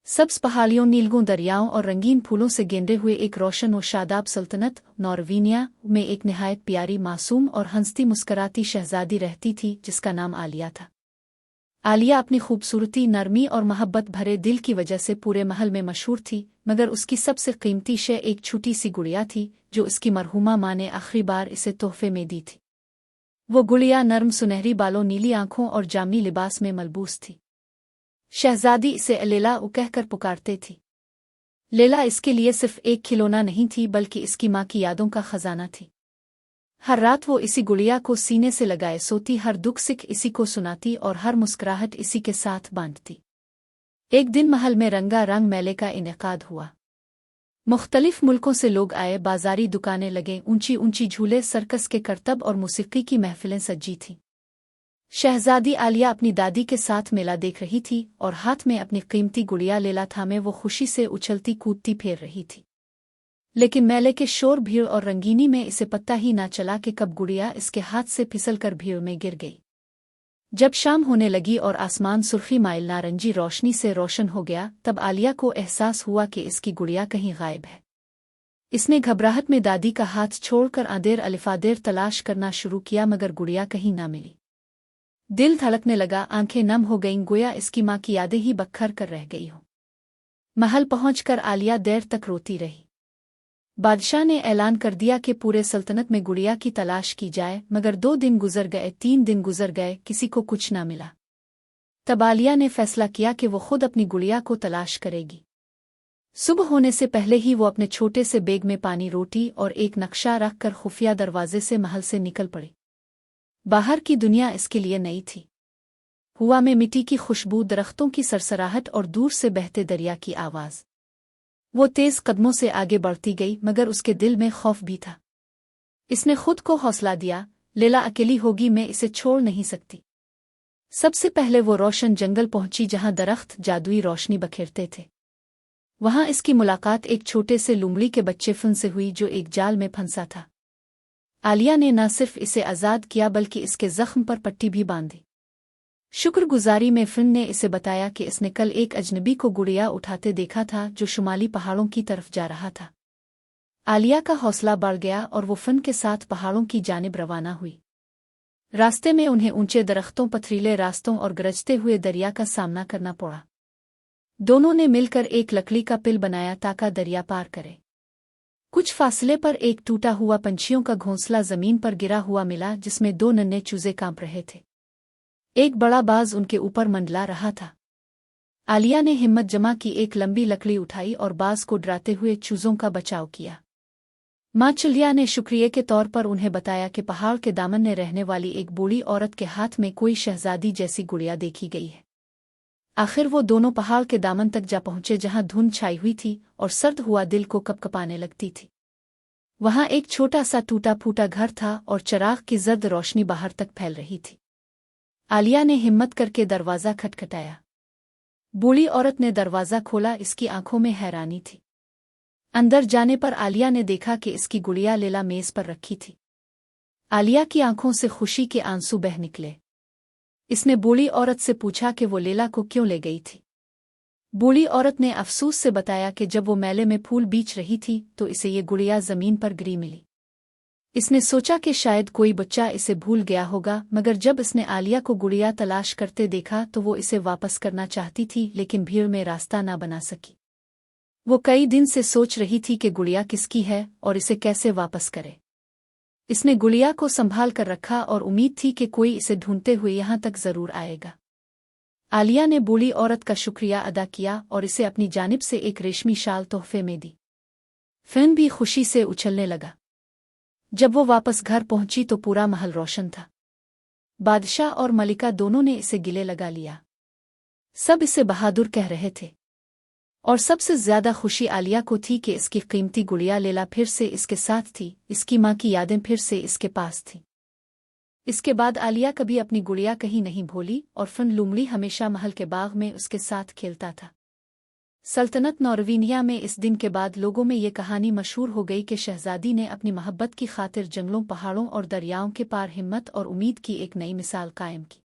सब्ज पहाड़ियों, नीलगों दरियाओं और रंगीन फूलों से गेंदे हुए एक रोशन और शादाब सल्तनत नॉर्वीनिया में एक निहायत प्यारी, मासूम और हंसती मुस्कराती शहजादी रहती थी जिसका नाम आलिया था। आलिया अपनी खूबसूरती, नरमी और मोहब्बत भरे दिल की वजह से पूरे महल में मशहूर थी, मगर उसकी सबसे कीमती शय एक छोटी सी गुड़िया थी जो उसकी मरहूमा माँ ने आखिरी बार इसे तोहफे में दी थी। वो गुड़िया नर्म सुनहरी बालों, नीली आंखों और जामनी लिबास में मलबूस थी। शहजादी इसे लैला कहकर पुकारते थी। लैला इसके लिए सिर्फ एक खिलौना नहीं थी, बल्कि इसकी माँ की यादों का खजाना थी। हर रात वो इसी गुड़िया को सीने से लगाए सोती, हर दुख सिख इसी को सुनाती और हर मुस्कुराहट इसी के साथ बांटती। एक दिन महल में रंगा रंग मेले का इनेकाद हुआ। मुख्तलिफ मुल्कों से लोग आए, बाजारी दुकानें लगे, ऊंची ऊंची झूले, सर्कस के करतब और मूसीकी की महफिलें सजी थीं। शहजादी आलिया अपनी दादी के साथ मेला देख रही थी और हाथ में अपनी कीमती गुड़िया लैला थामे वो खुशी से उछलती कूदती फेर रही थी। लेकिन मेले के शोर, भीड़ और रंगीनी में इसे पता ही ना चला कि कब गुड़िया इसके हाथ से फिसलकर भीड़ में गिर गई। जब शाम होने लगी और आसमान सुर्खी माइल नारंगी रोशनी से रोशन हो गया, तब आलिया को एहसास हुआ कि इसकी गुड़िया कहीं गायब है। इसने घबराहट में दादी का हाथ छोड़कर आदेर अलिफादेर तलाश करना शुरू किया, मगर गुड़िया कहीं ना मिली। दिल धड़कने लगा, आंखें नम हो गईं, गोया इसकी माँ की यादें ही बखर कर रह गई हो। महल पहुंचकर आलिया देर तक रोती रही। बादशाह ने ऐलान कर दिया कि पूरे सल्तनत में गुड़िया की तलाश की जाए, मगर 2 दिन गुजर गए, 3 दिन गुजर गए, किसी को कुछ ना मिला। तब आलिया ने फैसला किया कि वो खुद अपनी गुड़िया को तलाश करेगी। सुबह होने से पहले ही वो अपने छोटे से बैग में पानी, रोटी और एक नक्शा रखकर खुफिया दरवाजे से महल से निकल पड़ी। बाहर की दुनिया इसके लिए नई थी। हवा में मिट्टी की खुशबू, दरख्तों की सरसराहट और दूर से बहते दरिया की आवाज़। वो तेज कदमों से आगे बढ़ती गई, मगर उसके दिल में खौफ भी था। इसने खुद को हौसला दिया, लैला अकेली होगी, मैं इसे छोड़ नहीं सकती। सबसे पहले वो रोशन जंगल पहुंची जहां दरख्त जादुई रोशनी बखेरते थे। वहां इसकी मुलाकात एक छोटे से लुमड़ी के बच्चे फन से हुई जो एक जाल में फंसा था। आलिया ने न सिर्फ इसे आज़ाद किया बल्कि इसके जख्म पर पट्टी भी बांधी। शुक्रगुजारी में फिन ने इसे बताया कि इसने कल एक अजनबी को गुड़िया उठाते देखा था जो शुमाली पहाड़ों की तरफ जा रहा था। आलिया का हौसला बढ़ गया और वो फिन के साथ पहाड़ों की जानिब रवाना हुई। रास्ते में उन्हें ऊंचे दरख्तों, पथरीले रास्तों और गरजते हुए दरिया का सामना करना पड़ा। दोनों ने मिलकर एक लकड़ी का पिल बनाया ताकि दरिया पार करे। कुछ फासले पर एक टूटा हुआ पंछियों का घोंसला जमीन पर गिरा हुआ मिला, जिसमें 2 नन्हे चूजे कांप रहे थे। एक बड़ा बाज उनके ऊपर मंडला रहा था। आलिया ने हिम्मत जमा की, एक लंबी लकड़ी उठाई और बाज को डराते हुए चूजों का बचाव किया। माँ चुलिया ने शुक्रिया के तौर पर उन्हें बताया कि पहाड़ के दामन में रहने वाली एक बूढ़ी औरत के हाथ में कोई शहजादी जैसी गुड़िया देखी गई है। आखिर वो दोनों पहाड़ के दामन तक जा पहुंचे जहां धुंध छाई हुई थी और सर्द हुआ दिल को कपकपाने लगती थी। वहां एक छोटा सा टूटा फूटा घर था और चिराग की जर्द रोशनी बाहर तक फैल रही थी। आलिया ने हिम्मत करके दरवाज़ा खटखटाया। बूढ़ी औरत ने दरवाज़ा खोला, इसकी आंखों में हैरानी थी। अंदर जाने पर आलिया ने देखा कि इसकी गुड़िया लैला मेज पर रखी थी। आलिया की आंखों से खुशी के आंसू बह निकले। इसने बूढ़ी औरत से पूछा कि वो लैला को क्यों ले गई थी। बूढ़ी औरत ने अफसोस से बताया कि जब वो मेले में फूल बीच रही थी तो इसे ये गुड़िया जमीन पर गिरी मिली। इसने सोचा कि शायद कोई बच्चा इसे भूल गया होगा, मगर जब इसने आलिया को गुड़िया तलाश करते देखा तो वो इसे वापस करना चाहती थी, लेकिन भीड़ में रास्ता ना बना सकी। वो कई दिन से सोच रही थी कि गुड़िया किसकी है और इसे कैसे वापस करे। इसने गुड़िया को संभाल कर रखा और उम्मीद थी कि कोई इसे ढूंढते हुए यहाँ तक जरूर आएगा। आलिया ने बूढ़ी औरत का शुक्रिया अदा किया और इसे अपनी जानिब से एक रेशमी शाल तोहफे में दी। फिन भी खुशी से उछलने लगा। जब वो वापस घर पहुंची तो पूरा महल रोशन था। बादशाह और मलिका दोनों ने इसे गिले लगा लिया। सब इसे बहादुर कह रहे थे और सबसे ज्यादा खुशी आलिया को थी कि इसकी कीमती गुड़िया लैला फिर से इसके साथ थी। इसकी माँ की यादें फिर से इसके पास थीं। इसके बाद आलिया कभी अपनी गुड़िया कहीं नहीं भूली और फिन लुमड़ी हमेशा महल के बाग में उसके साथ खेलता था। सल्तनत नॉर्वीनिया में इस दिन के बाद लोगों में ये कहानी मशहूर हो गई कि शहजादी ने अपनी मोहब्बत की खातिर जंगलों, पहाड़ों और दरियाओं के पार हिम्मत और उम्मीद की एक नई मिसाल कायम की।